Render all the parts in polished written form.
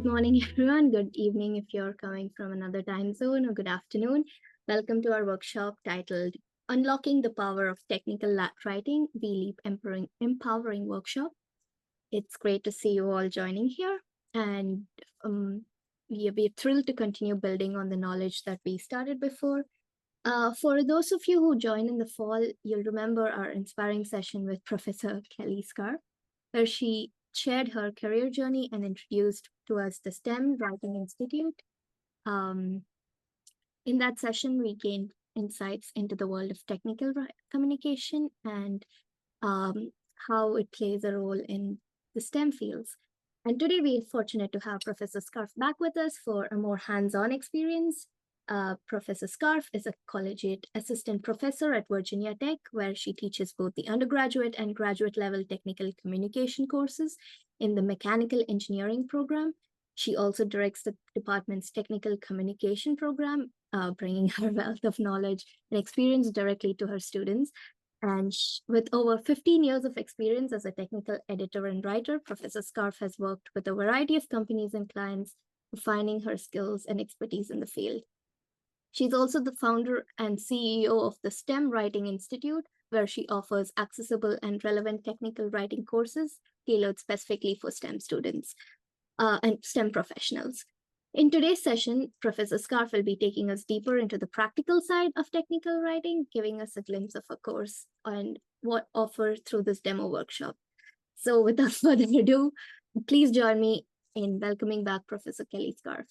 Good morning, everyone. Good evening if you're coming from another time zone, or good afternoon. Welcome to our workshop titled Unlocking the Power of Technical Writing, WeLEAP Empowering Workshop. It's great to see you all joining here. And we're thrilled to continue building on the knowledge that we started before. For those of you who joined in the fall, you'll remember our inspiring session with Professor Kelly Scarff, where she shared her career journey and introduced to us the STEM Writing Institute. In that session, we gained insights into the world of technical communication and how it plays a role in the STEM fields. And today we are fortunate to have Professor Scarff back with us for a more hands-on experience. Professor Scarff is a collegiate assistant professor at Virginia Tech, where she teaches both the undergraduate and graduate level technical communication courses in the mechanical engineering program. She also directs the department's technical communication program, bringing her wealth of knowledge and experience directly to her students. And with over 15 years of experience as a technical editor and writer, Professor Scarff has worked with a variety of companies and clients, refining her skills and expertise in the field. She's also the founder and CEO of the STEM Writing Institute, where she offers accessible and relevant technical writing courses tailored specifically for STEM students and STEM professionals. In today's session, Professor Scarff will be taking us deeper into the practical side of technical writing, giving us a glimpse of a course and what offered through this demo workshop. So without further ado, please join me in welcoming back Professor Kelly Scarff.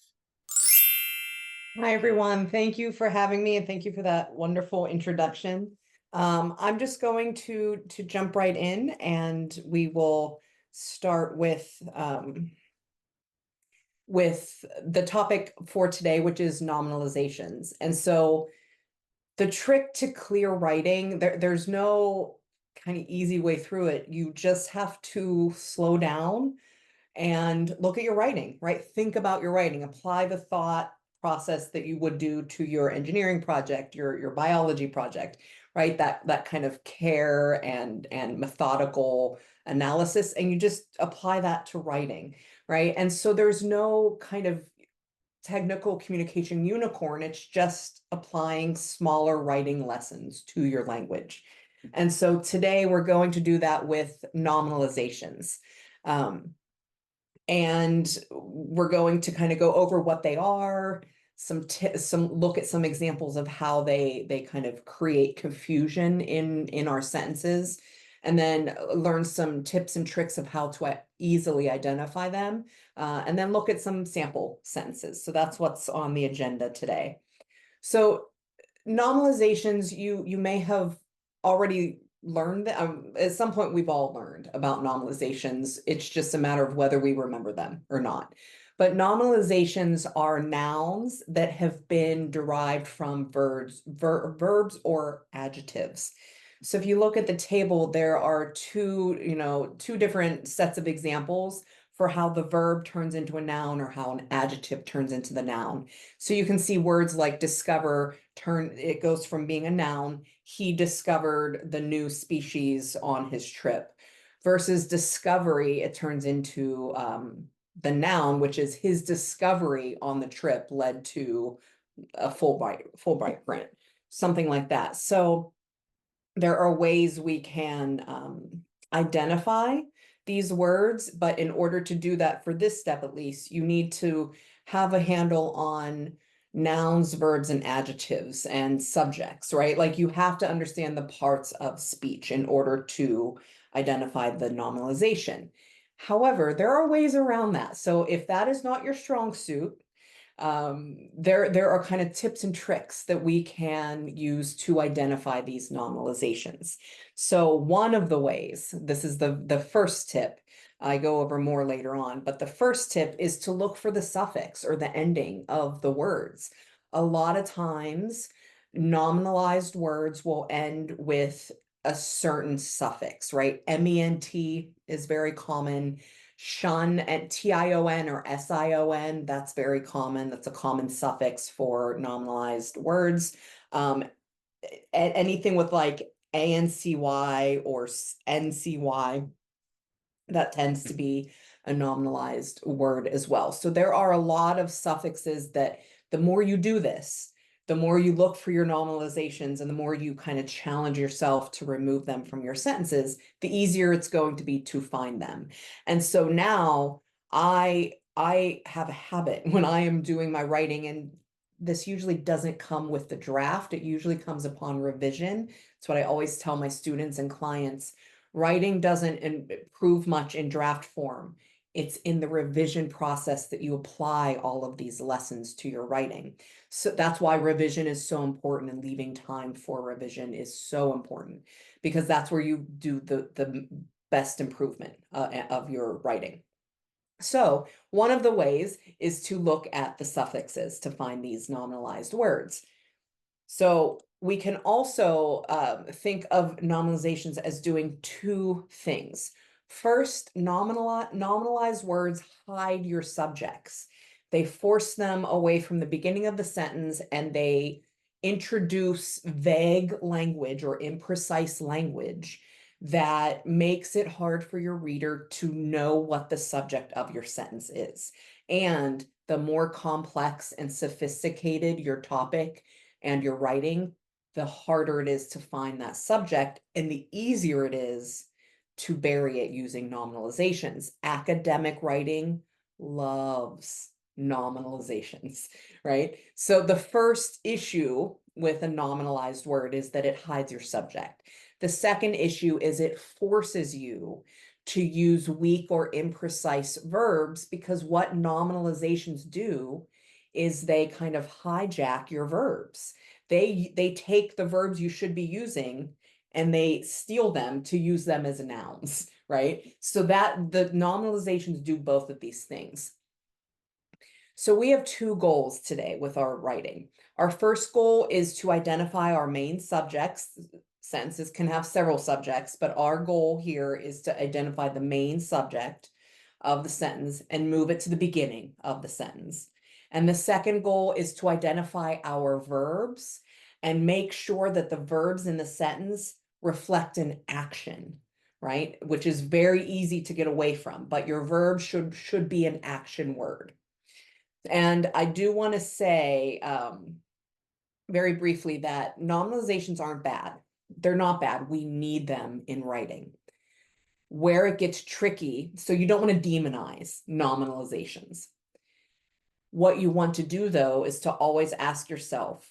Hi, everyone. Thank you for having me, and thank you for that wonderful introduction. I'm just going to jump right in, and we will start with the topic for today, which is nominalizations. And so the trick to clear writing, there's no kind of easy way through it. You just have to slow down and look at your writing, right? Think about your writing, apply the thought process that you would do to your engineering project, your biology project, right? That kind of care and methodical analysis, and you just apply that to writing, right? And so there's no kind of technical communication unicorn. It's just applying smaller writing lessons to your language. And so today we're going to do that with nominalizations. And we're going to kind of go over what they are, look at some examples of how they kind of create confusion in our sentences, and then learn some tips and tricks of how to easily identify them, and then look at some sample sentences. So that's what's on the agenda today. So nominalizations, you may have already learned that at some point we've all learned about nominalizations. It's just a matter of whether we remember them or not. But nominalizations are nouns that have been derived from verbs or adjectives. So if you look at the table, there are two different sets of examples for how the verb turns into a noun or how an adjective turns into the noun. So you can see words like discover, it goes from being a noun, he discovered the new species on his trip, versus discovery, it turns into the noun, which is his discovery on the trip led to a Fulbright grant, something like that. So there are ways we can identify these words, but in order to do that for this step, at least, you need to have a handle on nouns, verbs, and adjectives and subjects, right? Like you have to understand the parts of speech in order to identify the nominalization. However, there are ways around that. So if that is not your strong suit, there are kind of tips and tricks that we can use to identify these nominalizations. So one of the ways, this is the first tip, I go over more later on, but the first tip is to look for the suffix or the ending of the words. A lot of times, nominalized words will end with a certain suffix, right? MENT is very common. Shun and TION or SION, that's very common. That's a common suffix for nominalized words. Anything with like ANCY or NCY, that tends to be a nominalized word as well. So there are a lot of suffixes that the more you do this, the more you look for your normalizations and the more you kind of challenge yourself to remove them from your sentences, the easier it's going to be to find them. And so now I have a habit when I am doing my writing, and this usually doesn't come with the draft. It usually comes upon revision. It's what I always tell my students and clients. Writing doesn't improve much in draft form. It's in the revision process that you apply all of these lessons to your writing. So that's why revision is so important, and leaving time for revision is so important, because that's where you do the best improvement of your writing. So one of the ways is to look at the suffixes to find these nominalized words. So we can also think of nominalizations as doing two things. First, nominalized words hide your subjects. They force them away from the beginning of the sentence, and they introduce vague language or imprecise language that makes it hard for your reader to know what the subject of your sentence is. And the more complex and sophisticated your topic and your writing, the harder it is to find that subject, and the easier it is to bury it using nominalizations. Academic writing loves nominalizations, right? So the first issue with a nominalized word is that it hides your subject. The second issue is it forces you to use weak or imprecise verbs, because what nominalizations do is they kind of hijack your verbs. They take the verbs you should be using and they steal them to use them as nouns, right? So that the nominalizations do both of these things. So we have two goals today with our writing. Our first goal is to identify our main subjects. Sentences can have several subjects, but our goal here is to identify the main subject of the sentence and move it to the beginning of the sentence. And the second goal is to identify our verbs and make sure that the verbs in the sentence reflect an action, right? Which is very easy to get away from, but your verb should be an action word. And I do want to say very briefly that nominalizations aren't bad. They're not bad. We need them in writing. Where it gets tricky, so you don't want to demonize nominalizations. What you want to do, though, is to always ask yourself,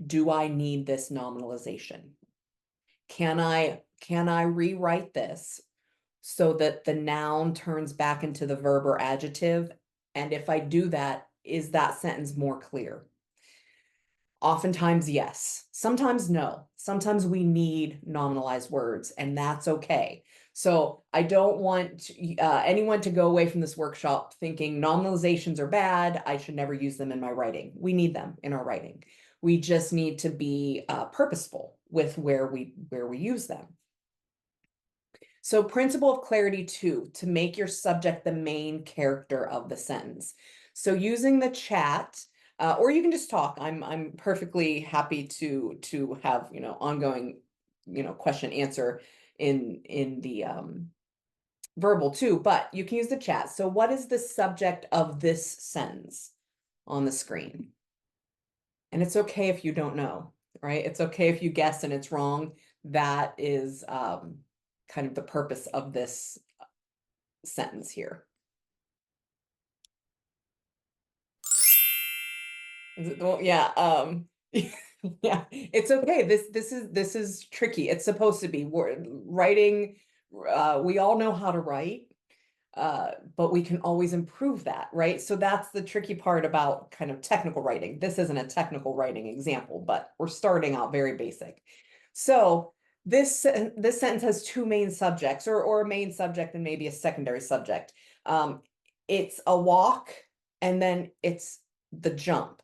do I need this nominalization? Can I rewrite this so that the noun turns back into the verb or adjective? And if I do that, is that sentence more clear? Oftentimes, yes. Sometimes, no. Sometimes we need nominalized words, and that's okay. So I don't want anyone to go away from this workshop thinking nominalizations are bad. I should never use them in my writing. We need them in our writing. We just need to be purposeful with where we use them. So principle of clarity 2, to make your subject the main character of the sentence. So using the chat, or you can just talk. I'm perfectly happy to have, ongoing, question answer in the verbal too, but you can use the chat. So what is the subject of this sentence on the screen? And it's okay if you don't know, right? It's okay if you guess and it's wrong. That is kind of the purpose of this sentence here. Is it, well, yeah, yeah, it's okay. This is tricky. It's supposed to be. Writing, we all know how to write, but we can always improve that, right? So that's the tricky part about kind of technical writing. This isn't a technical writing example, but we're starting out very basic. So this sentence has two main subjects, or a main subject and maybe a secondary subject. It's a walk, and then it's the jump.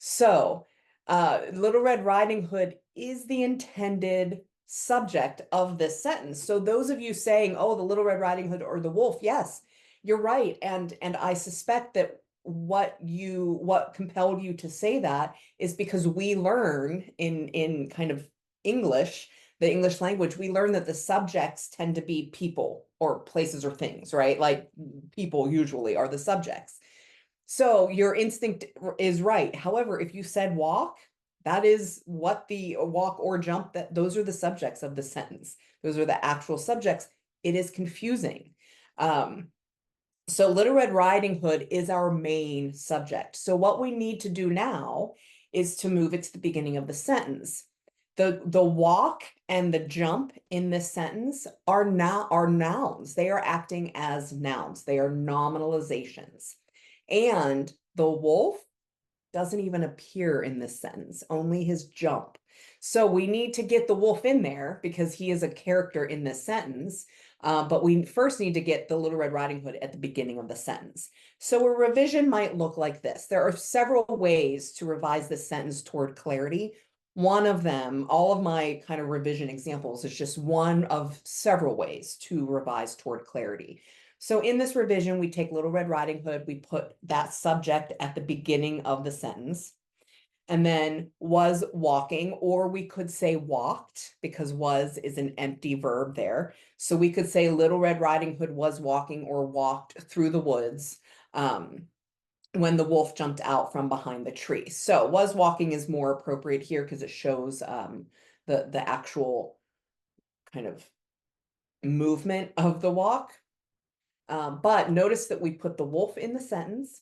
So Little Red Riding Hood is the intended subject of this sentence. So those of you saying, oh, the Little Red Riding Hood or the wolf, yes, you're right. And I suspect that what compelled you to say that is because we learn in kind of English the English language, we learn that the subjects tend to be people or places or things, right? Like people usually are the subjects. So your instinct is right. However, if you said walk, that is what the walk or jump, that those are the subjects of the sentence. Those are the actual subjects. It is confusing. So Little Red Riding Hood is our main subject. So what we need to do now is to move it to the beginning of the sentence. The walk and the jump in this sentence are nouns. They are acting as nouns. They are nominalizations. And the wolf doesn't even appear in this sentence, only his jump. So we need to get the wolf in there because he is a character in this sentence. But we first need to get the Little Red Riding Hood at the beginning of the sentence. So a revision might look like this. There are several ways to revise this sentence toward clarity. One of them, all of my kind of revision examples, is just one of several ways to revise toward clarity. So in this revision, we take Little Red Riding Hood, we put that subject at the beginning of the sentence, and then was walking, or we could say walked because was is an empty verb there. So we could say Little Red Riding Hood was walking or walked through the woods when the wolf jumped out from behind the tree. So was walking is more appropriate here because it shows the actual kind of movement of the walk. But notice that we put the wolf in the sentence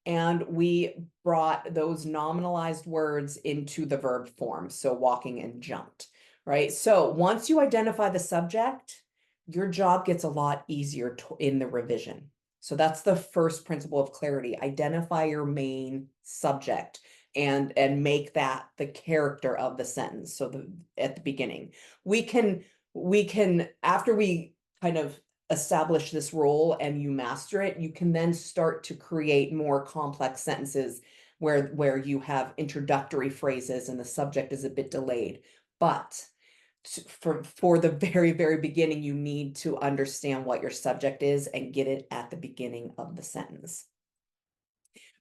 and we brought those nominalized words into the verb form. So walking and jumped, right? So once you identify the subject, your job gets a lot easier in the revision. So that's the first principle of clarity. Identify your main subject and make that the character of the sentence. So at the beginning, we can after we kind of establish this role and you master it, you can then start to create more complex sentences where you have introductory phrases and the subject is a bit delayed. But for the very, very beginning, you need to understand what your subject is and get it at the beginning of the sentence.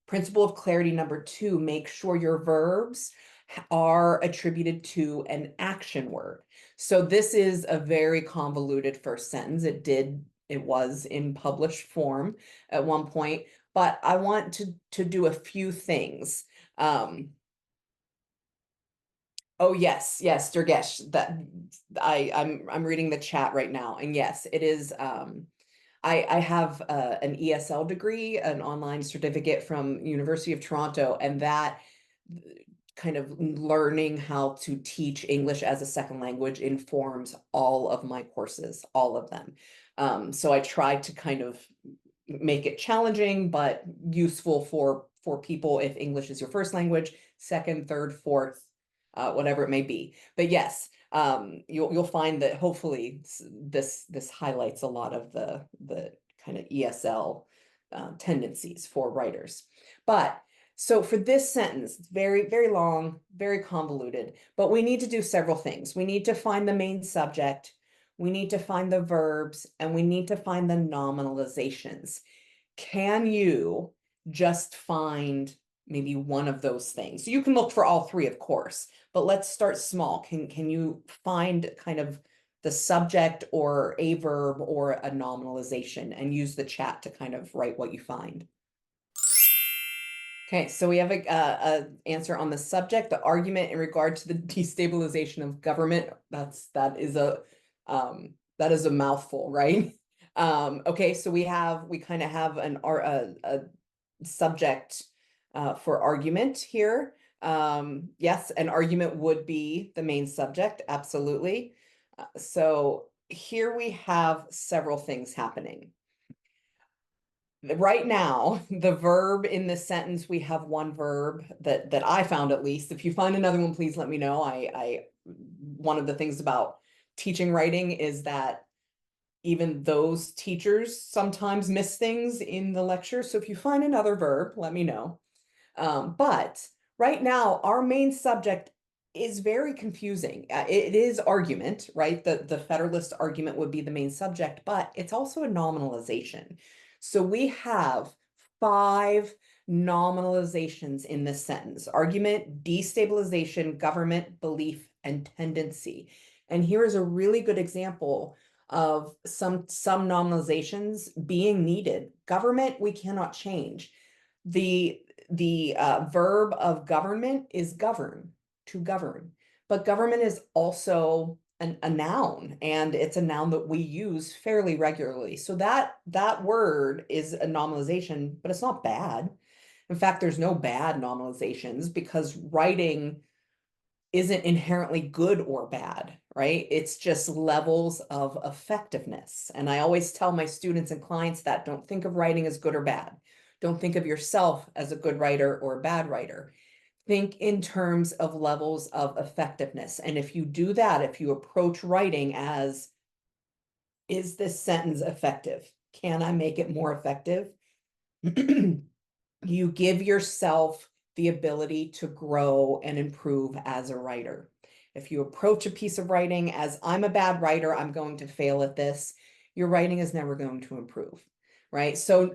Principle of clarity number 2, make sure your verbs are attributed to an action word. So this is a very convoluted first sentence. It was in published form at one point, but I want to do a few things. Oh yes, Durgesh, that I'm reading the chat right now, and yes, it is. I have an ESL degree, an online certificate from University of Toronto, and that kind of learning how to teach English as a second language informs all of my courses, all of them. So I tried to kind of make it challenging, but useful for people if English is your first language, second, third, fourth, whatever it may be. But yes, you'll find that hopefully this highlights a lot of the kind of ESL tendencies for writers. But so for this sentence, it's very, very long, very convoluted, but we need to do several things. We need to find the main subject, we need to find the verbs, and we need to find the nominalizations. Can you just find maybe one of those things? You can look for all three, of course, but let's start small. Can you find kind of the subject or a verb or a nominalization and use the chat to kind of write what you find? Okay, so we have a answer on the subject, the argument in regard to the destabilization of government. That is a mouthful, right? Okay, so we kind of have a subject for argument here. Yes, an argument would be the main subject, absolutely. So here we have several things happening. Right now, the verb in this sentence, we have one verb that I found, at least. If you find another one, please let me know. One of the things about teaching writing is that even those teachers sometimes miss things in the lecture. So if you find another verb, let me know. But right now, our main subject is very confusing. It is argument, right? The Federalist argument would be the main subject, but it's also a nominalization. So we have 5 nominalizations in this sentence: argument, destabilization, government, belief, and tendency. And here is a really good example of some nominalizations being needed. Government, we cannot change. The verb of government is govern, to govern. But government is also a noun, and it's a noun that we use fairly regularly. So that word is a nominalization, but it's not bad. In fact, there's no bad nominalizations because writing isn't inherently good or bad, right? It's just levels of effectiveness. And I always tell my students and clients that don't think of writing as good or bad. Don't think of yourself as a good writer or a bad writer. Think in terms of levels of effectiveness. And if you do that, if you approach writing as, is this sentence effective? Can I make it more effective? You give yourself the ability to grow and improve as a writer. If you approach a piece of writing as, I'm a bad writer, I'm going to fail at this, your writing is never going to improve, right? So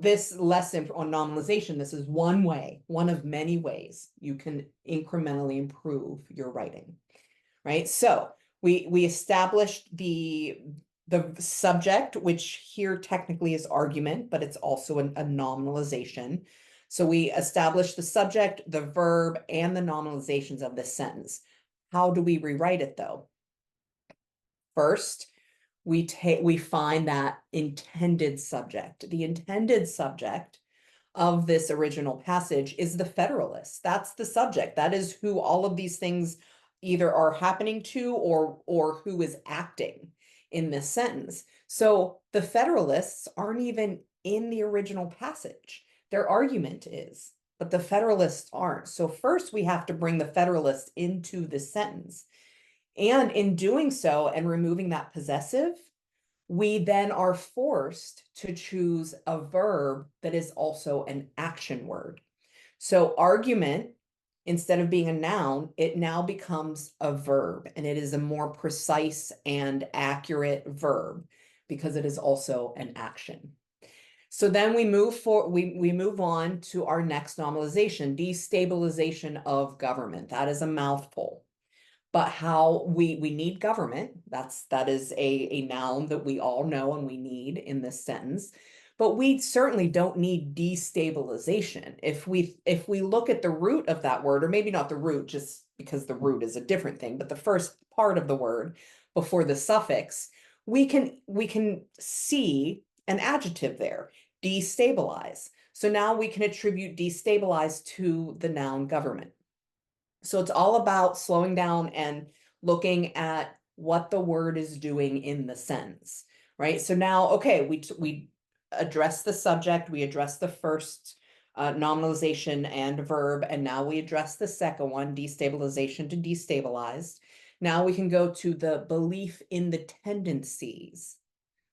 this lesson on nominalization, this is one way, one of many ways you can incrementally improve your writing, right? So we established the subject, which here technically is argument, but it's also a nominalization. So we established the subject, the verb, and the nominalizations of this sentence. How do we rewrite it though? First, we find that intended subject. The intended subject of this original passage is the Federalist. That's the subject. That is who all of these things either are happening to or who is acting in this sentence. So the Federalists aren't even in the original passage. Their argument is, but the Federalists aren't. So first we have to bring the Federalist into the sentence. And in doing so and removing that possessive, we then are forced to choose a verb that is also an action word. So argument, instead of being a noun, it now becomes a verb, and it is a more precise and accurate verb because it is also an action. So then we move we move on to our next nominalization, destabilization of government. That is a mouthful. But how we need government, that is a noun that we all know and we need in this sentence. But we certainly don't need destabilization. If we look at the root of that word, or maybe not the root, just because the root is a different thing, but the first part of the word before the suffix, we can see an adjective there, destabilize. So now we can attribute destabilize to the noun government. So it's all about slowing down and looking at what the word is doing in the sentence, right? So now, okay, we address the subject, we address the first nominalization and verb, and now we address the second one, destabilization to destabilized. Now we can go to the belief in the tendencies,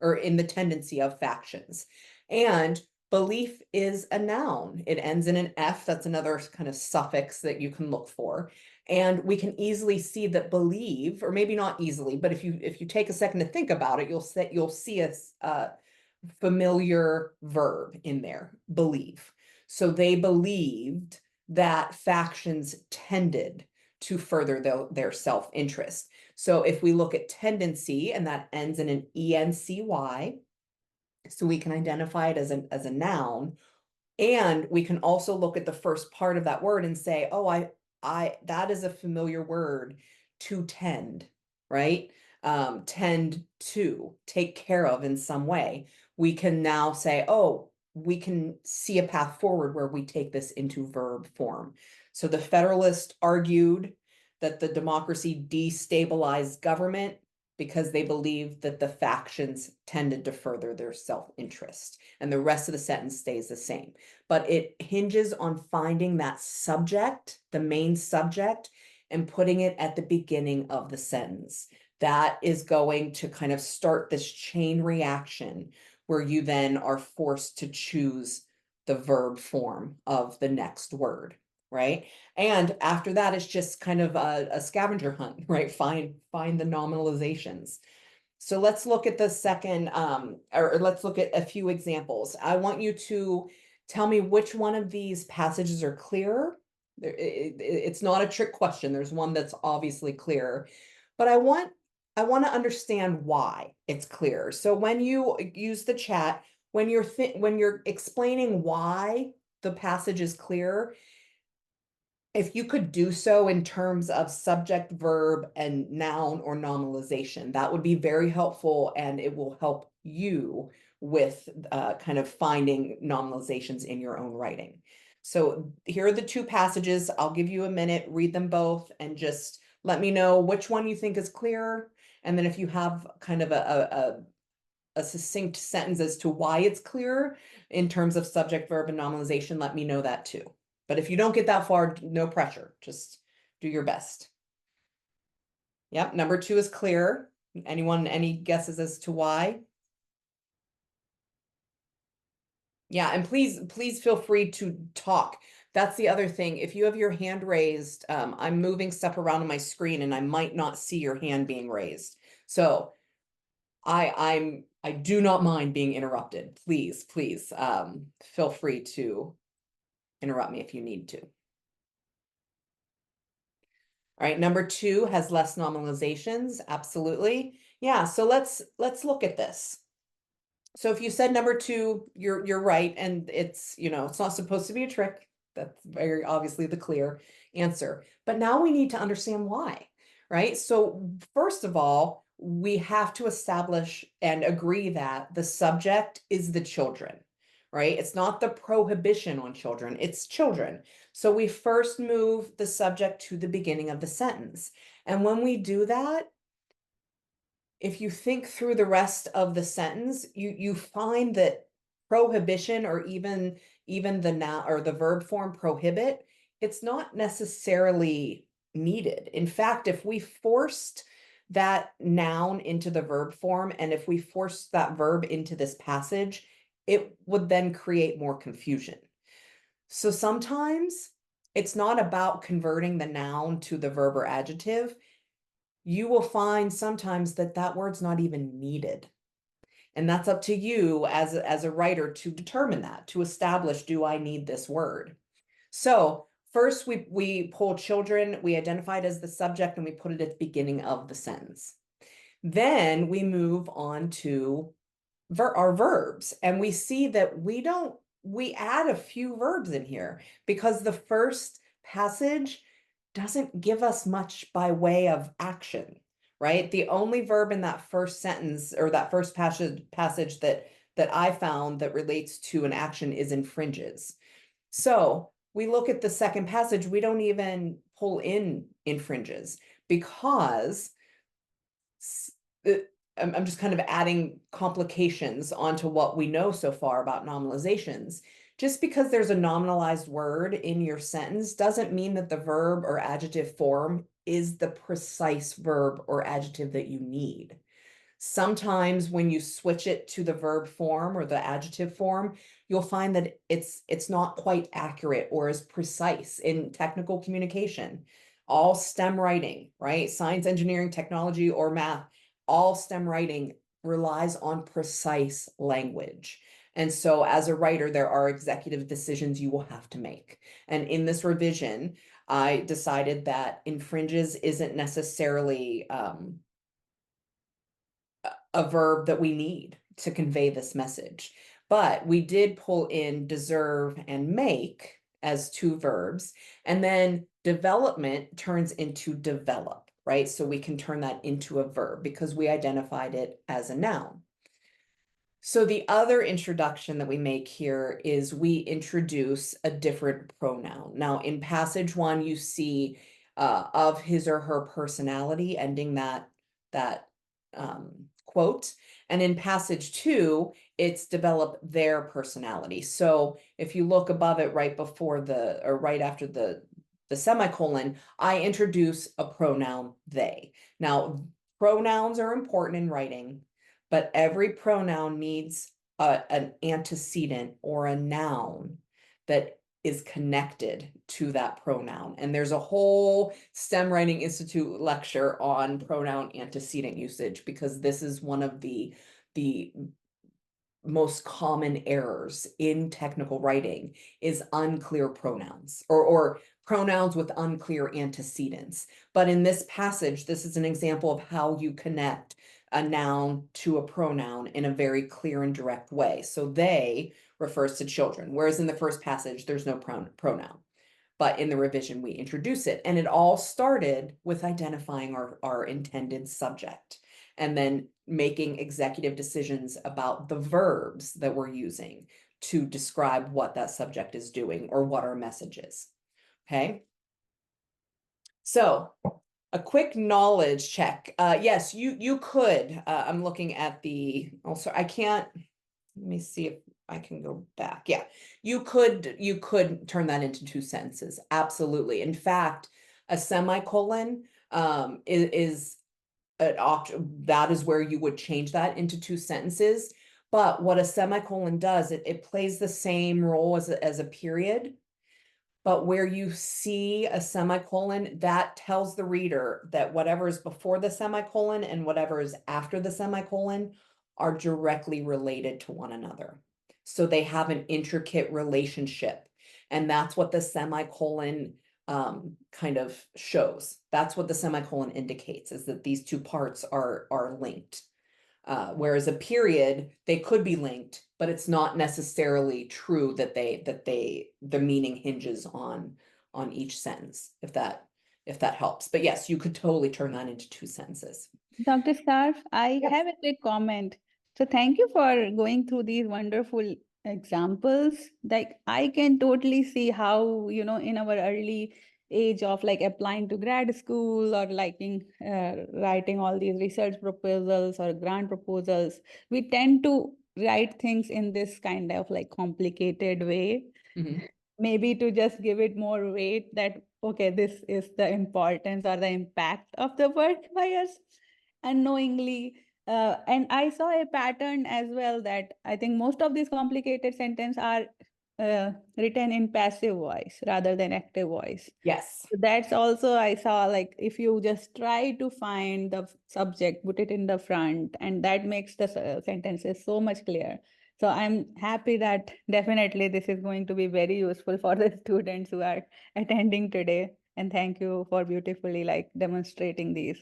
or in the tendency of factions. And belief is a noun. It ends in an F. That's another kind of suffix that you can look for. And we can easily see that believe, or maybe not easily, but if you take a second to think about it, you'll see a familiar verb in there, believe. So they believed that factions tended to further their self-interest. So if we look at tendency, and that ends in an ENCY, so we can identify it as a noun, and we can also look at the first part of that word and say, oh, I that is a familiar word, to tend, right? Tend to, take care of in some way. We can now say, oh, we can see a path forward where we take this into verb form. So the Federalist argued that the democracy destabilized government because they believed that the factions tended to further their self-interest. And the rest of the sentence stays the same. But it hinges on finding that subject, the main subject, and putting it at the beginning of the sentence. That is going to kind of start this chain reaction where you then are forced to choose the verb form of the next word, right? And after that, it's just kind of a scavenger hunt, right? Find the nominalizations. So let's look at the second, or let's look at a few examples. I want you to tell me which one of these passages are clearer. It's not a trick question. There's one that's obviously clearer, but I want I want to understand why it's clear. So when you use the chat, when you're explaining why the passage is clear, if you could do so in terms of subject, verb, and noun or nominalization, that would be very helpful, and it will help you with kind of finding nominalizations in your own writing. So here are the two passages. I'll give you a minute, read them both, and just let me know which one you think is clearer. And then if you have kind of a succinct sentence as to why it's clear in terms of subject, verb, and nominalization, let me know that too. But if you don't get that far, no pressure, just do your best. Yep, number 2 is clear. Anyone, any guesses as to why? Yeah, and please feel free to talk. That's the other thing. If you have your hand raised, I'm moving stuff around on my screen and I might not see your hand being raised. So I do not mind being interrupted. Please, feel free to interrupt me if you need to. All right, number 2 has less nominalizations. Absolutely. Yeah, so let's look at this. So if you said number 2, you're right, and it's, it's not supposed to be a trick. That's very obviously the clear answer. But now we need to understand why, right? So first of all, we have to establish and agree that the subject is the children, right? It's not the prohibition on children, it's children. So we first move the subject to the beginning of the sentence. And when we do that, if you think through the rest of the sentence, you find that prohibition, or even the noun or the verb form prohibit, it's not necessarily needed. In fact, if we forced that noun into the verb form, and if we forced that verb into this passage, it would then create more confusion. So sometimes it's not about converting the noun to the verb or adjective. You will find sometimes that that word's not even needed. And that's up to you as a writer to determine that, to establish, do I need this word? So first we pull children, we identify it as the subject, and we put it at the beginning of the sentence. Then we move on to our verbs, and we see that we add a few verbs in here because the first passage doesn't give us much by way of action, right? The only verb in that first sentence, or that first passage that I found that relates to an action is infringes. So we look at the second passage, we don't even pull in infringes because I'm just kind of adding complications onto what we know so far about nominalizations. Just because there's a nominalized word in your sentence doesn't mean that the verb or adjective form is the precise verb or adjective that you need. Sometimes when you switch it to the verb form or the adjective form, you'll find that it's not quite accurate or as precise in technical communication. All STEM writing, right? Science, engineering, technology, or math, all STEM writing relies on precise language. And so as a writer, there are executive decisions you will have to make. And in this revision, I decided that infringes isn't necessarily a verb that we need to convey this message. But we did pull in deserve and make as 2 verbs, and then development turns into develop, right? So we can turn that into a verb because we identified it as a noun. So the other introduction that we make here is we introduce a different pronoun. Now in passage 1, you see of his or her personality, ending that quote. And in passage 2, it's develop their personality. So if you look above it, right before or right after the semicolon, I introduce a pronoun they. Now, pronouns are important in writing, but every pronoun needs an antecedent or a noun that is connected to that pronoun. And there's a whole STEM Writing Institute lecture on pronoun antecedent usage, because this is one of the most common errors in technical writing is unclear pronouns or pronouns with unclear antecedents. But in this passage, this is an example of how you connect a noun to a pronoun in a very clear and direct way. So they refers to children, whereas in the first passage, there's no pronoun. But in the revision, we introduce it. And it all started with identifying our intended subject and then making executive decisions about the verbs that we're using to describe what that subject is doing or what our message is. Okay. So a quick knowledge check. Yes, you could. I'm looking at the, also, I can't, let me see if I can go back. Yeah, you could turn that into 2 sentences. Absolutely. In fact, a semicolon is an option. That is where you would change that into 2 sentences. But what a semicolon does, it plays the same role as a period. But where you see a semicolon, that tells the reader that whatever is before the semicolon and whatever is after the semicolon are directly related to one another. So they have an intricate relationship. And that's what the semicolon kind of shows. That's what the semicolon indicates, is that these 2 parts are linked. Whereas a period, they could be linked, but it's not necessarily true that the meaning hinges on each sentence, if that helps. But yes, you could totally turn that into 2 sentences. Dr. Scarff, I Yes. have a quick comment. So thank you for going through these wonderful examples. Like I can totally see how, in our early age of like applying to grad school or liking writing all these research proposals or grant proposals, we tend to write things in this kind of like complicated way. Mhm. Maybe to just give it more weight that, okay, this is the importance or the impact of the work by us unknowingly. And I saw a pattern as well that I think most of these complicated sentences are written in passive voice rather than active voice. Yes. So that's also, I saw, like if you just try to find the subject, put it in the front, and that makes the sentences so much clearer. So I'm happy that definitely this is going to be very useful for the students who are attending today. And thank you for beautifully like demonstrating these.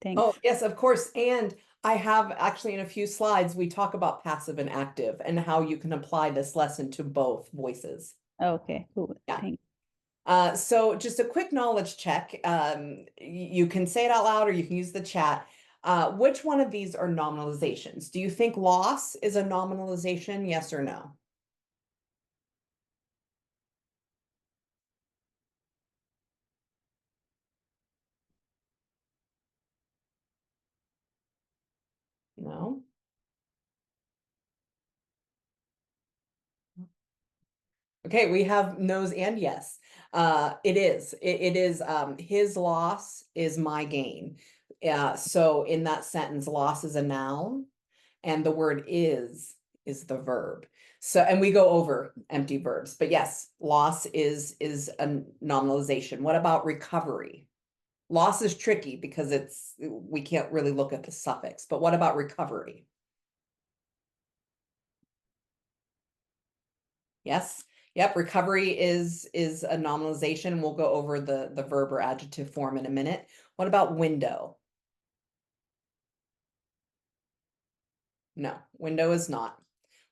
Thanks. Oh, yes, of course. And I have actually in a few slides, we talk about passive and active and how you can apply this lesson to both voices. Okay, cool. Yeah. Thank So just a quick knowledge check. You can say it out loud or you can use the chat. Which one of these are nominalizations? Do you think loss is a nominalization? Yes or no? No. Okay, we have no's and yes. It is. It is his loss is my gain. So in that sentence, loss is a noun and the word is the verb. So, and we go over empty verbs, but yes, loss is a nominalization. What about recovery? Loss is tricky because we can't really look at the suffix, but what about recovery? Yes. Yep. Recovery is a nominalization. We'll go over the verb or adjective form in a minute. What about window? No, window is not.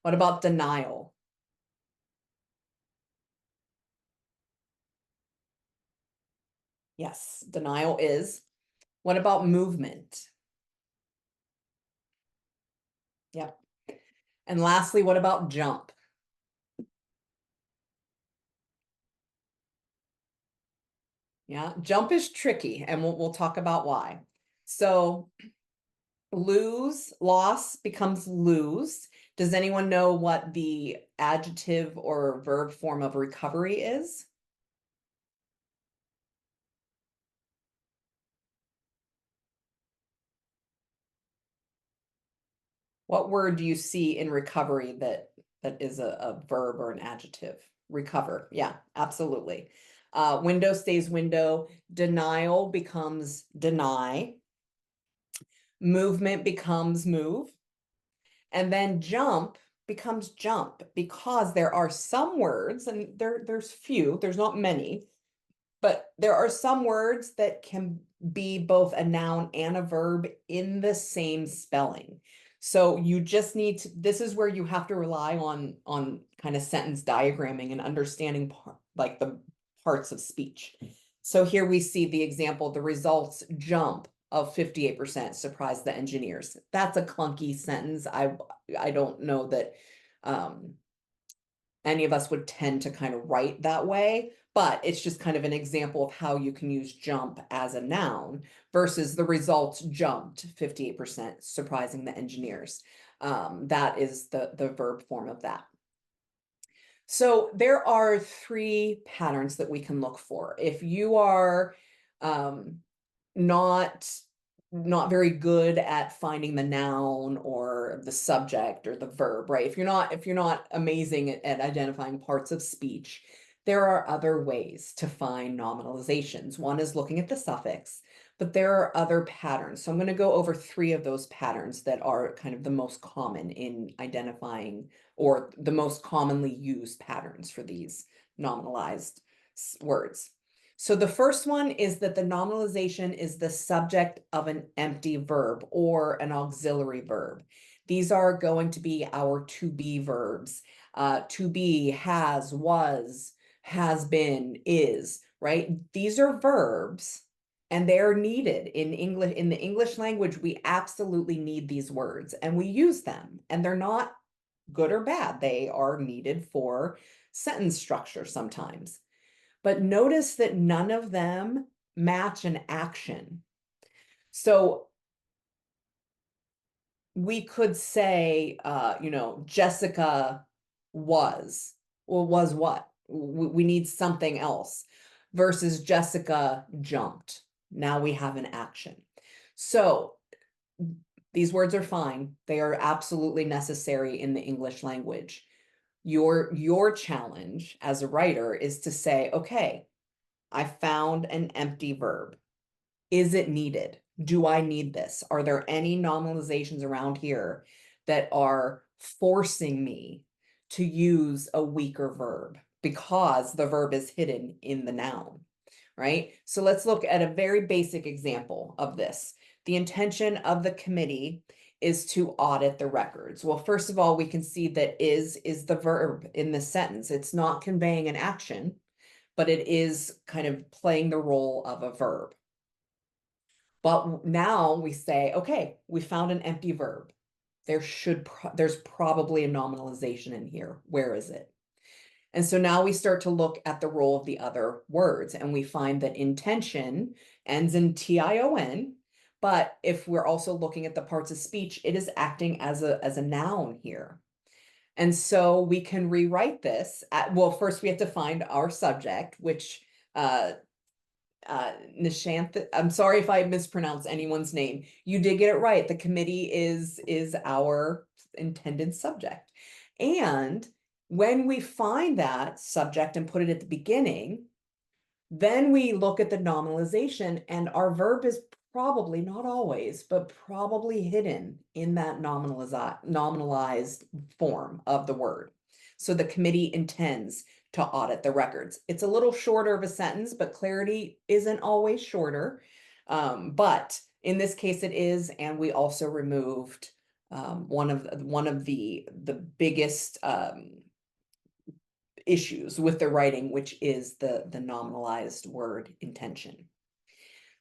What about denial? Yes, denial is. What about movement? Yep. And lastly, what about jump? Yeah, jump is tricky, and we'll talk about why. So loss becomes lose. Does anyone know what the adjective or verb form of recovery is? What word do you see in recovery that is a verb or an adjective? Recover. Yeah, absolutely. Window stays window. Denial becomes deny. Movement becomes move. And then jump becomes jump because there are some words, and there's few, there's not many, But there are some words that can be both a noun and a verb in the same spelling. So you just need to, this is where you have to rely on kind of sentence diagramming and understanding like the parts of speech. So here we see the example, the results jump of 58% surprised the engineers. That's a clunky sentence. I don't know that any of us would tend to kind of write that way, but it's just kind of an example of how you can use jump as a noun versus the results jumped 58%, surprising the engineers. That is the verb form of that. So there are 3 patterns that we can look for. If you are not very good at finding the noun or the subject or the verb, right? If you're not amazing at identifying parts of speech, there are other ways to find nominalizations. One is looking at the suffix, but there are other patterns. So I'm going to go over 3 of those patterns that are kind of the most common in identifying, or the most commonly used patterns for these nominalized words. So the first one is that the nominalization is the subject of an empty verb or an auxiliary verb. These are going to be our to be verbs. To be, has, was, has been, is, right? These are verbs and they're needed in English. In the English language, we absolutely need these words and we use them, and they're not good or bad. They are needed for sentence structure sometimes. But notice that none of them match an action. So we could say, Jessica was, well, was what? We need something else versus Jessica jumped. Now we have an action. So these words are fine. They are absolutely necessary in the English language. Your challenge as a writer is to say, okay, I found an empty verb. Is it needed? Do I need this? Are there any nominalizations around here that are forcing me to use a weaker verb because the verb is hidden in the noun, right? So let's look at a very basic example of this. The intention of the committee is to audit the records. Well, first of all, we can see that is the verb in this sentence. It's not conveying an action, but it is kind of playing the role of a verb. But now we say, okay, we found an empty verb. There's probably a nominalization in here. Where is it? And so now we start to look at the role of the other words, and we find that intention ends in tion, but if we're also looking at the parts of speech, it is acting as a noun here. And so we can rewrite this well, first we have to find our subject, which Nishanth, I'm sorry if I mispronounce anyone's name. You did get it right. The committee is our intended subject. And when we find that subject and put it at the beginning, then we look at the nominalization, and our verb is probably, not always, but probably hidden in that nominalized form of the word. So the committee intends to audit the records. It's a little shorter of a sentence, but clarity isn't always shorter. But in this case it is, and we also removed one of the biggest issues with the writing, which is the nominalized word intention.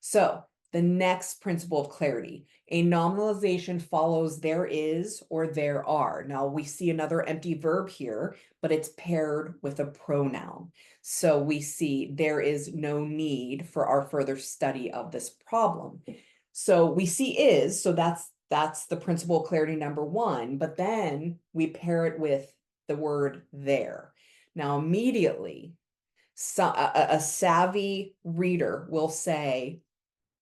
So the next principle of clarity, a nominalization follows there is or there are. Now we see another empty verb here, but it's paired with a pronoun. So we see there is no need for our further study of this problem. So we see is, so that's the principle of clarity number 1, but then we pair it with the word there. Now immediately, a savvy reader will say,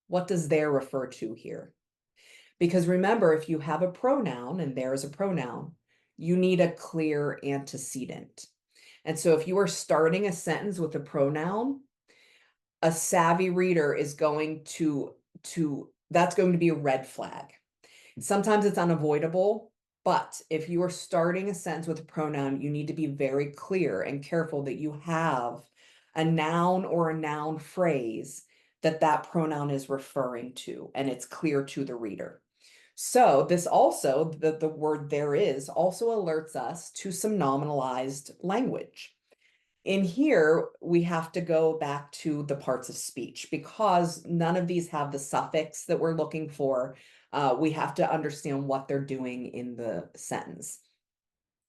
what does there refer to here? Because remember, if you have a pronoun and there is a pronoun, you need a clear antecedent. And so if you are starting a sentence with a pronoun, a savvy reader is going to that's going to be a red flag. Sometimes it's unavoidable, but if you are starting a sentence with a pronoun, you need to be very clear and careful that you have a noun or a noun phrase that that pronoun is referring to, and it's clear to the reader. So this also, the word there is, also alerts us to some nominalized language. In here, we have to go back to the parts of speech because none of these have the suffix that we're looking for. We have to understand what they're doing in the sentence.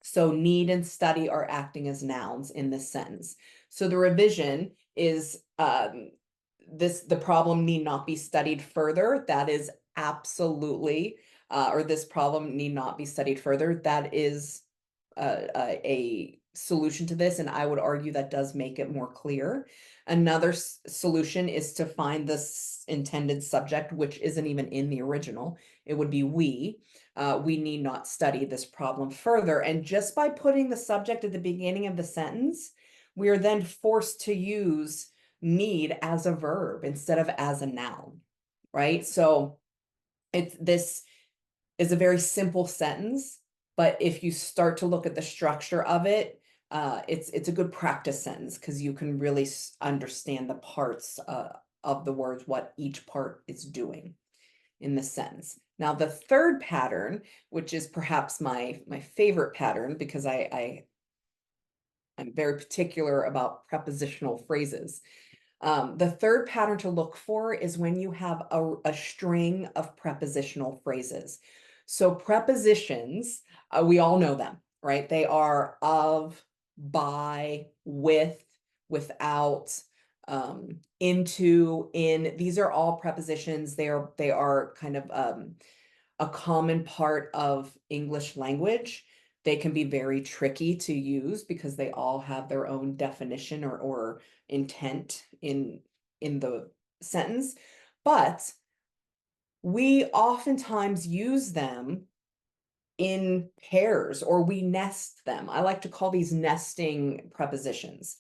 So need and study are acting as nouns in this sentence. So the revision is the problem need not be studied further. That is absolutely, or this problem need not be studied further. That is a solution to this, and I would argue that does make it more clear. Another solution is to find this intended subject, which isn't even in the original. It would be we. We need not study this problem further. And just by putting the subject at the beginning of the sentence, we are then forced to use need as a verb instead of as a noun, right? So this is a very simple sentence, but if you start to look at the structure of it, it's a good practice sentence because you can really understand the parts of the words, what each part is doing in the sentence. Now, the third pattern, which is perhaps my favorite pattern because I'm very particular about prepositional phrases. The third pattern to look for is when you have a string of prepositional phrases. So prepositions, we all know them, right? They are of, by, with, without, into, in. These are all prepositions. They are kind of a common part of English language. They can be very tricky to use because they all have their own definition or intent in the sentence, but we oftentimes use them in pairs or we nest them. I like to call these nesting prepositions.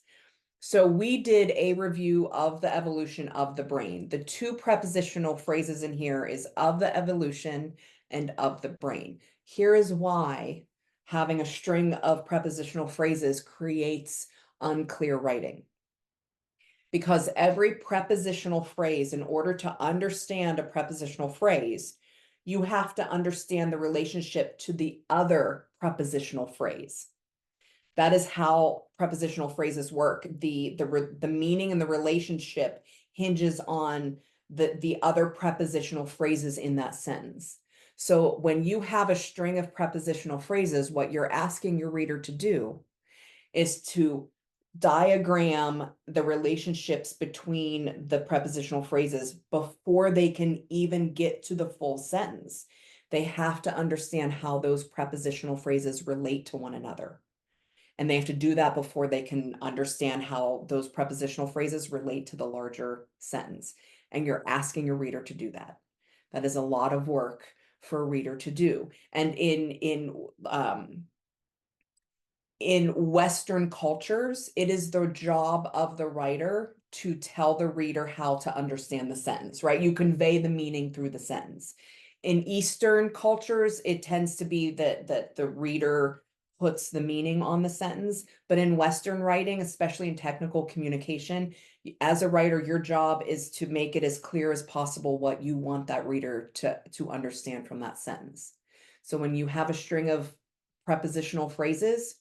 So we did a review of the evolution of the brain. The two prepositional phrases in here is of the evolution and of the brain. Here is why having a string of prepositional phrases creates unclear writing. Because every prepositional phrase, in order to understand a prepositional phrase, you have to understand the relationship to the other prepositional phrase. That is how prepositional phrases work. The meaning and the relationship hinges on the other prepositional phrases in that sentence. So when you have a string of prepositional phrases, what you're asking your reader to do is to diagram the relationships between the prepositional phrases before they can even get to the full sentence. They have to understand how those prepositional phrases relate to one another. And they have to do that before they can understand how those prepositional phrases relate to the larger sentence. And you're asking your reader to do that. That is a lot of work for a reader to do. And in Western cultures, it is the job of the writer to tell the reader how to understand the sentence, right? You convey the meaning through the sentence. In Eastern cultures, it tends to be that the reader puts the meaning on the sentence. But in Western writing, especially in technical communication, as a writer, your job is to make it as clear as possible what you want that reader to understand from that sentence. So when you have a string of prepositional phrases,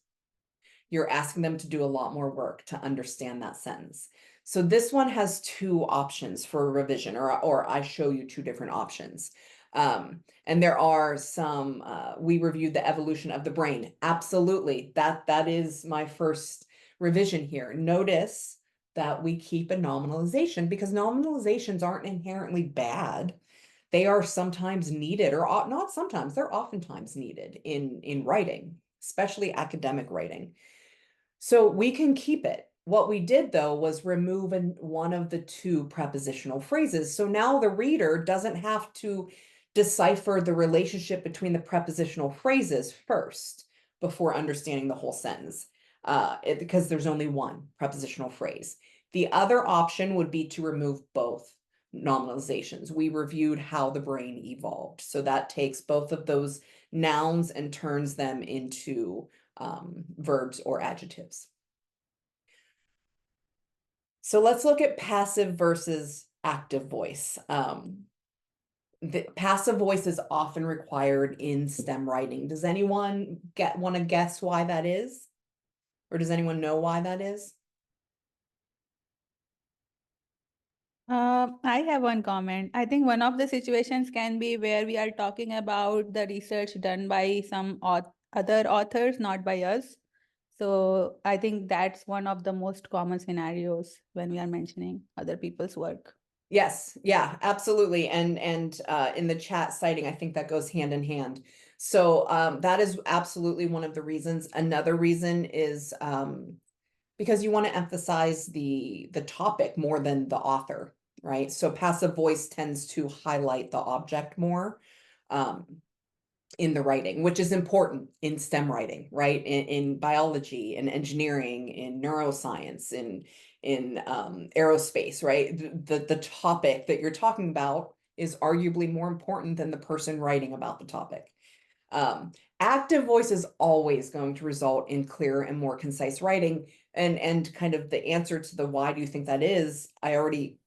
you're asking them to do a lot more work to understand that sentence. So this one has two options for revision, or I show you two different options. And there are some, we reviewed the evolution of the brain. Absolutely, that is my first revision here. Notice that we keep a nominalization because nominalizations aren't inherently bad. They are sometimes needed, or not sometimes, they're oftentimes needed in writing, especially academic writing. So we can keep it. What we did though was remove one of the two prepositional phrases. So now the reader doesn't have to decipher the relationship between the prepositional phrases first before understanding the whole sentence, because there's only one prepositional phrase. The other option would be to remove both nominalizations. We reviewed how the brain evolved. So that takes both of those nouns and turns them into verbs or adjectives. So let's look at passive versus active voice. The passive voice is often required in STEM writing. Does anyone want to guess why that is? Or does anyone know why that is? I have one comment. I think one of the situations can be where we are talking about the research done by some other authors, not by us. So I think that's one of the most common scenarios when we are mentioning other people's work. Yes, yeah, absolutely. And in the chat citing, I think that goes hand in hand. So that is absolutely one of the reasons. Another reason is because you want to emphasize the topic more than the author, right? So passive voice tends to highlight the object more in the writing, which is important in STEM writing, right? In biology, in engineering, in neuroscience, in aerospace, right? The topic that you're talking about is arguably more important than the person writing about the topic. Active voice is always going to result in clearer and more concise writing. And kind of the answer to the why do you think that is, I already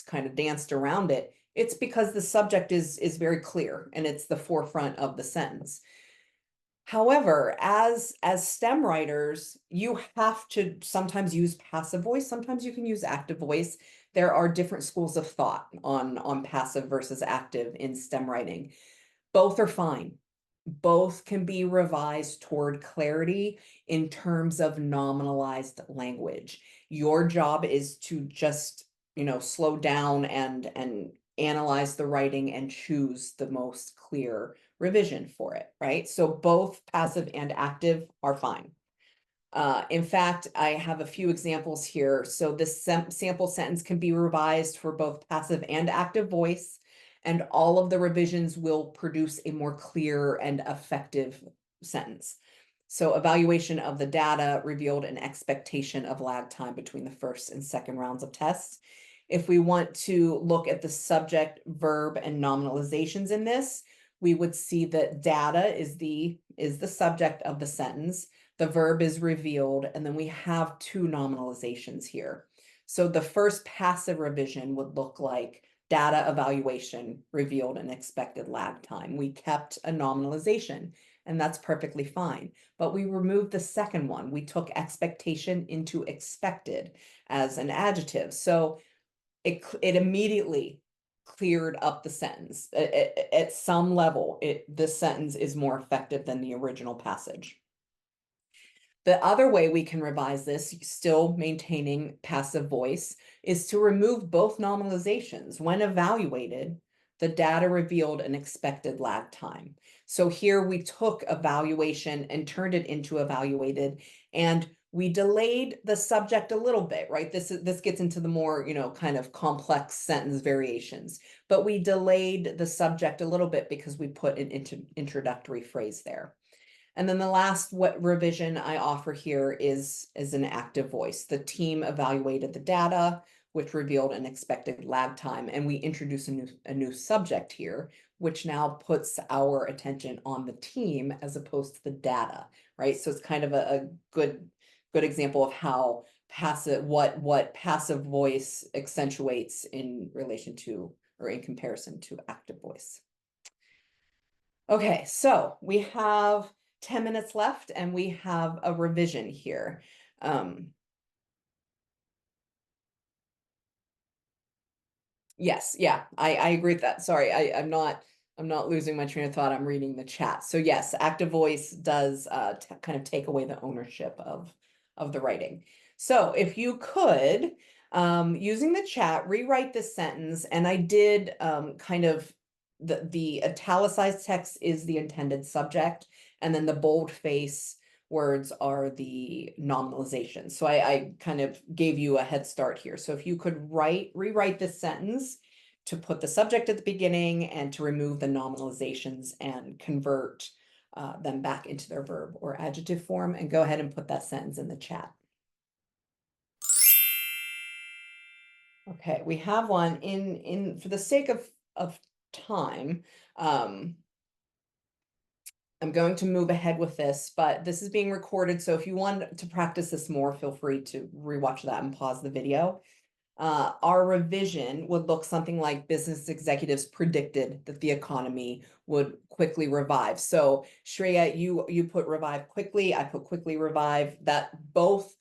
kind of danced around it. It's because the subject is very clear and it's the forefront of the sentence. However, as STEM writers, you have to sometimes use passive voice, sometimes you can use active voice. There are different schools of thought on passive versus active in STEM writing. Both are fine. Both can be revised toward clarity in terms of nominalized language. Your job is to just, slow down and analyze the writing and choose the most clear revision for it, right? So both passive and active are fine. In fact, I have a few examples here. So this sample sentence can be revised for both passive and active voice, and all of the revisions will produce a more clear and effective sentence. So evaluation of the data revealed an expectation of lag time between the first and second rounds of tests. If we want to look at the subject, verb, and nominalizations in this, we would see that data is the subject of the sentence. The verb is revealed, and then we have two nominalizations here. So the first passive revision would look like data evaluation revealed an expected lag time. We kept a nominalization, and that's perfectly fine. But we removed the second one. We took expectation into expected as an adjective. So it immediately cleared up the sentence. At some level, this sentence is more effective than the original passage. The other way we can revise this, still maintaining passive voice, is to remove both nominalizations. When evaluated, the data revealed an expected lag time. So here we took evaluation and turned it into evaluated, and we delayed the subject a little bit, right? This gets into the more, kind of complex sentence variations, but we delayed the subject a little bit because we put an introductory phrase there. And then the last revision I offer here is an active voice. The team evaluated the data, which revealed an expected lag time, and we introduce a new subject here, which now puts our attention on the team as opposed to the data, right? So it's kind of a good example of how passive, what passive voice accentuates in relation to or in comparison to active voice. Okay, so we have 10 minutes left and we have a revision here. Yes, yeah, I agree with that. Sorry, I'm not losing my train of thought. I'm reading the chat. So yes, active voice does kind of take away the ownership of the writing. So if you could, using the chat, rewrite this sentence, and I did kind of the italicized text is the intended subject, and then the boldface words are the nominalization. So I kind of gave you a head start here. So if you could rewrite this sentence to put the subject at the beginning and to remove the nominalizations and convert them back into their verb or adjective form, and go ahead and put that sentence in the chat. Okay, we have one in for the sake of time. I'm going to move ahead with this, but this is being recorded. So if you want to practice this more, feel free to rewatch that and pause the video. Our revision would look something like business executives predicted that the economy would quickly revive. So Shreya, you put revive quickly, I put quickly revive. That both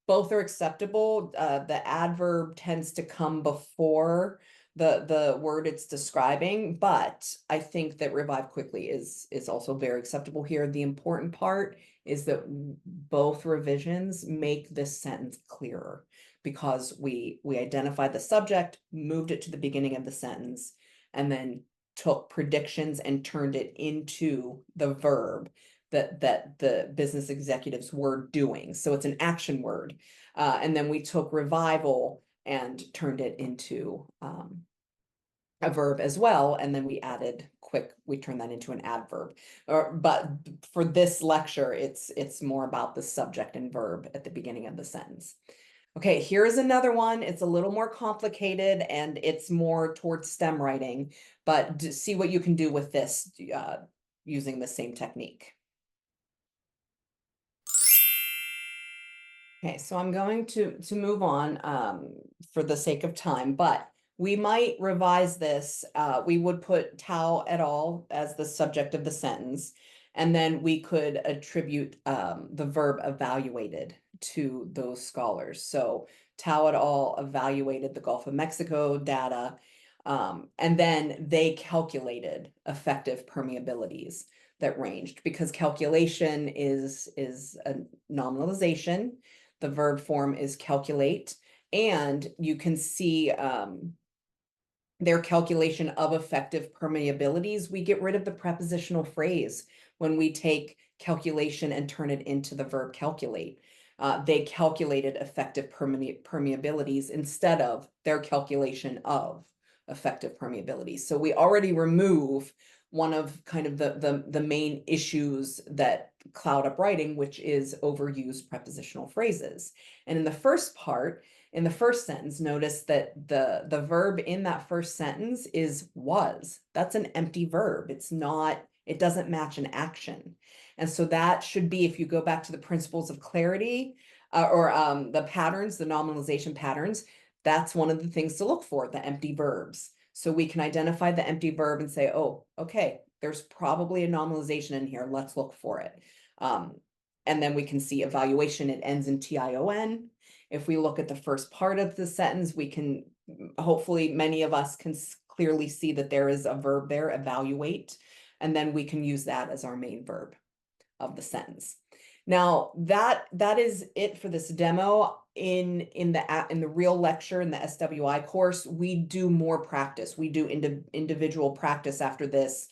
are acceptable. The adverb tends to come before the word it's describing, but I think that revive quickly is also very acceptable here. The important part is that both revisions make this sentence clearer, because we identified the subject, moved it to the beginning of the sentence, and then took predictions and turned it into the verb that the business executives were doing. So it's an action word. And then we took revival and turned it into a verb as well. And then we added we turned that into an adverb. But for this lecture, it's more about the subject and verb at the beginning of the sentence. Okay, here's another one. It's a little more complicated and it's more towards STEM writing, but see what you can do with this using the same technique. Okay, so I'm going to move on for the sake of time, but we might revise this. We would put Tao et al. As the subject of the sentence, and then we could attribute the verb evaluated to those scholars. So Tao et al. Evaluated the Gulf of Mexico data, and then they calculated effective permeabilities that ranged, because calculation is a nominalization. The verb form is calculate, and you can see their calculation of effective permeabilities. We get rid of the prepositional phrase when we take calculation and turn it into the verb calculate. They calculated effective permeabilities instead of their calculation of effective permeabilities. So we already remove one of kind of the main issues that cloud up writing, which is overused prepositional phrases. And in the first part, in the first sentence, notice that the verb in that first sentence is was. That's an empty verb. It's not, it doesn't match an action. And so that should be, if you go back to the principles of clarity or the patterns, the nominalization patterns, that's one of the things to look for, the empty verbs. So we can identify the empty verb and say, oh, okay, there's probably a nominalization in here. Let's look for it. And then we can see evaluation, it ends in TION. If we look at the first part of the sentence, we can, hopefully many of us can clearly see that there is a verb there, evaluate, and then we can use that as our main verb of the sentence. Now that is it for this demo. In the real lecture, in the SWI course, we do more practice. We do individual practice after this.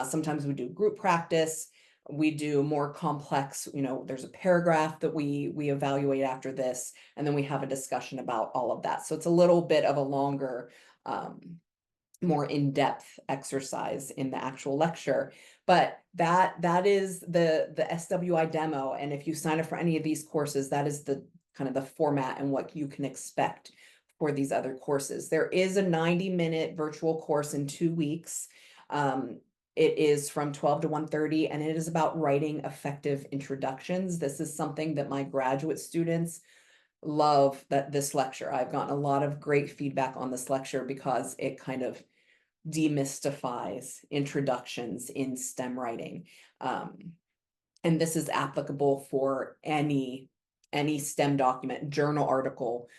Sometimes we do group practice. We do more complex, there's a paragraph that we evaluate after this, and then we have a discussion about all of that. So it's a little bit of a longer, more in-depth exercise in the actual lecture, but that is the SWI demo. And if you sign up for any of these courses, that is the kind of the format and what you can expect for these other courses. There is a 90-minute virtual course in 2 weeks. It is from 12 to 1:30, and it is about writing effective introductions. This is something that my graduate students love, that this lecture. I've gotten a lot of great feedback on this lecture because it kind of demystifies introductions in STEM writing. And this is applicable for any STEM document, journal article,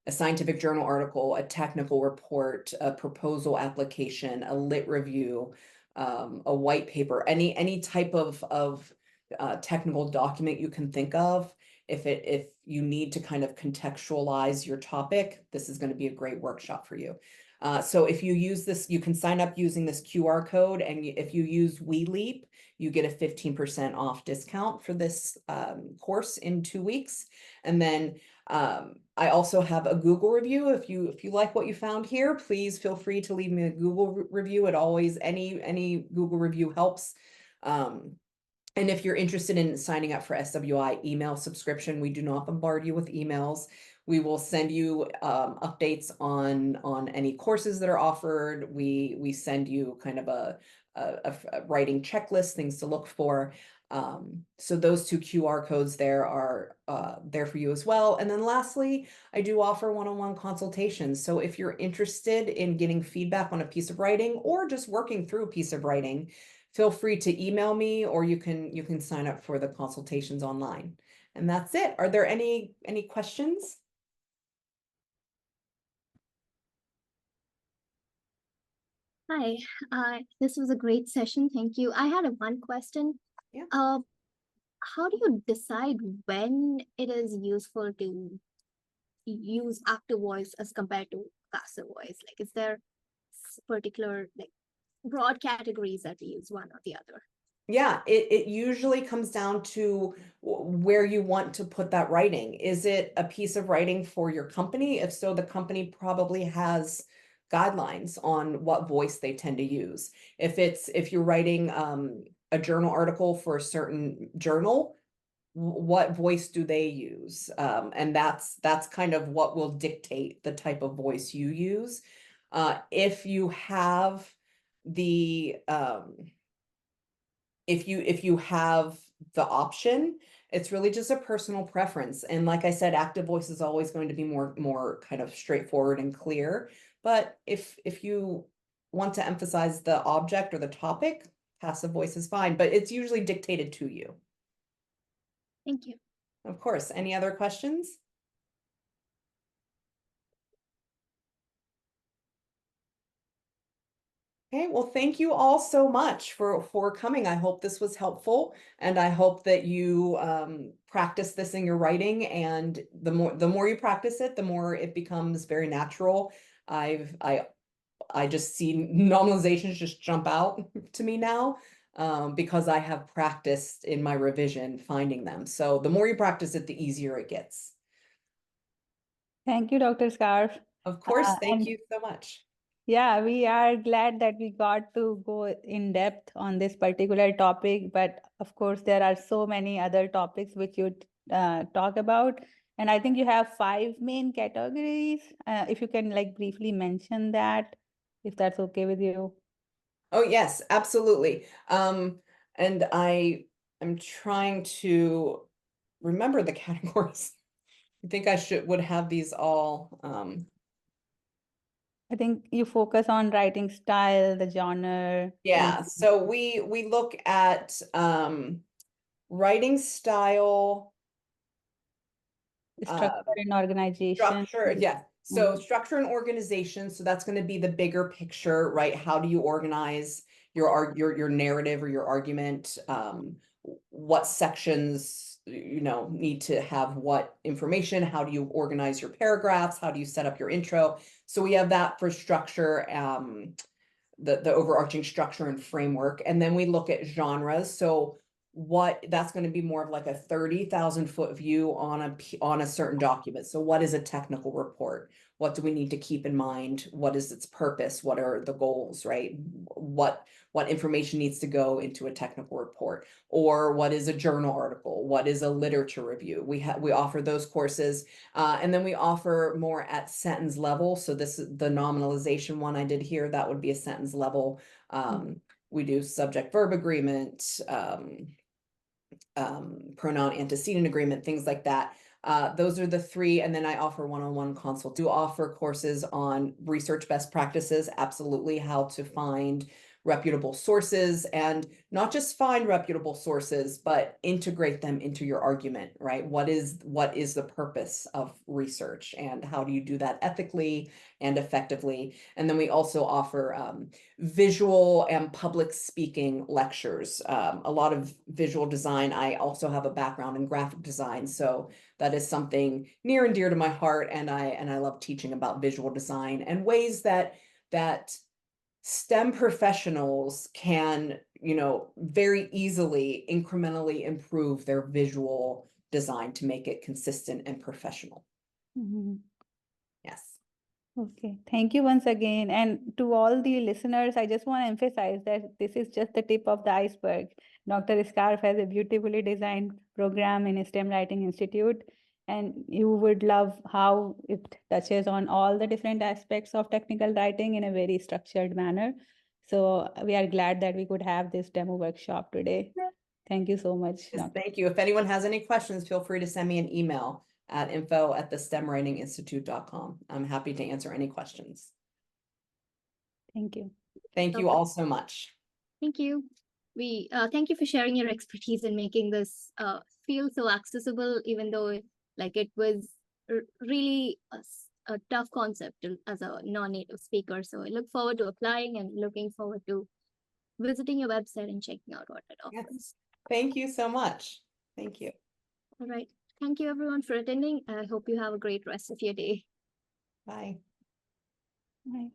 a scientific journal article, a technical report, a proposal application, a lit review, a white paper, any type of technical document you can think of. If you need to kind of contextualize your topic, this is going to be a great workshop for you. So if you use this, you can sign up using this QR code, and if you use WeLEAP, you get a 15% off discount for this course in 2 weeks. And then I also have a Google review. If you like what you found here, please feel free to leave me a Google review. It always, any Google review helps. And if you're interested in signing up for SWI email subscription, we do not bombard you with emails. We will send you updates on any courses that are offered. We send you kind of a a writing checklist, things to look for. So those two QR codes there are there for you as well. And then lastly, I do offer one-on-one consultations. So if you're interested in getting feedback on a piece of writing or just working through a piece of writing, feel free to email me, or you can sign up for the consultations online. And that's it. Are there any questions? Hi, this was a great session. Thank you. I had one question. Yeah. How do you decide when it is useful to use active voice as compared to passive voice? Like, is there particular like broad categories that we use one or the other? Yeah, it usually comes down to where you want to put that writing. Is it a piece of writing for your company? If so, the company probably has guidelines on what voice they tend to use. If you're writing a journal article for a certain journal, what voice do they use? And that's kind of what will dictate the type of voice you use. If you have the if you have the option, it's really just a personal preference. And like I said, active voice is always going to be more kind of straightforward and clear. But if you want to emphasize the object or the topic, passive voice is fine, but it's usually dictated to you. Thank you. Of course. Any other questions? Okay, well, thank you all so much for coming. I hope this was helpful, and I hope that you practice this in your writing. And the more you practice it, the more it becomes very natural. I just see normalizations just jump out to me now because I have practiced in my revision finding them. So the more you practice it, the easier it gets. Thank you, Dr. Scarff. Of course, thank And you so much. yeah, we are glad that we got to go in depth on this particular topic, but of course, there are so many other topics which you talk about. And I think you have 5 main categories. If you can like briefly mention that, if that's okay with you. Oh, yes, absolutely. And I'm trying to remember the categories. I think I would have these all. I think you focus on writing style, the genre. Yeah, so we look at writing style, Structure and organization. structure, yeah. So structure and organization, so that's going to be the bigger picture, right? How do you organize your narrative or your argument? What sections, need to have what information? How do you organize your paragraphs? How do you set up your intro? So we have that for structure, the overarching structure and framework. And then we look at genres. So that's going to be more of like a 30,000-foot view on a certain document. So what is a technical report? What do we need to keep in mind? What is its purpose? What are the goals, right? What information needs to go into a technical report? Or what is a journal article? What is a literature review? We offer those courses. And then we offer more at sentence level. So this is the nominalization one I did here. That would be a sentence level. We do subject-verb agreement, pronoun antecedent agreement, things like that. Those are the 3. And then I offer one-on-one consult. Do offer courses on research best practices, absolutely, how to find reputable sources, and not just find reputable sources, but integrate them into your argument, right? What is the purpose of research, and how do you do that ethically and effectively? And then we also offer visual and public speaking lectures, a lot of visual design. I also have a background in graphic design, so that is something near and dear to my heart, and I love teaching about visual design and ways that STEM professionals can, very easily incrementally improve their visual design to make it consistent and professional. Yes. Okay, thank you once again. And to all the listeners, I just want to emphasize that this is just the tip of the iceberg. Dr. Scarff has a beautifully designed program in STEM Writing Institute, and you would love how it touches on all the different aspects of technical writing in a very structured manner. So we are glad that we could have this demo workshop today. Thank you so much. Yes, Dr. thank you. If anyone has any questions, feel free to send me an email at info@thestemwritinginstitute.com. I'm happy to answer any questions. Thank you. Thank you Okay. all so much. Thank you. We thank you for sharing your expertise in making this feel so accessible, even though it was really a tough concept as a non-native speaker. So I look forward to applying and looking forward to visiting your website and checking out what it offers. Yes. Thank you so much. Thank you. All right. Thank you everyone for attending. I hope you have a great rest of your day. Bye. Bye.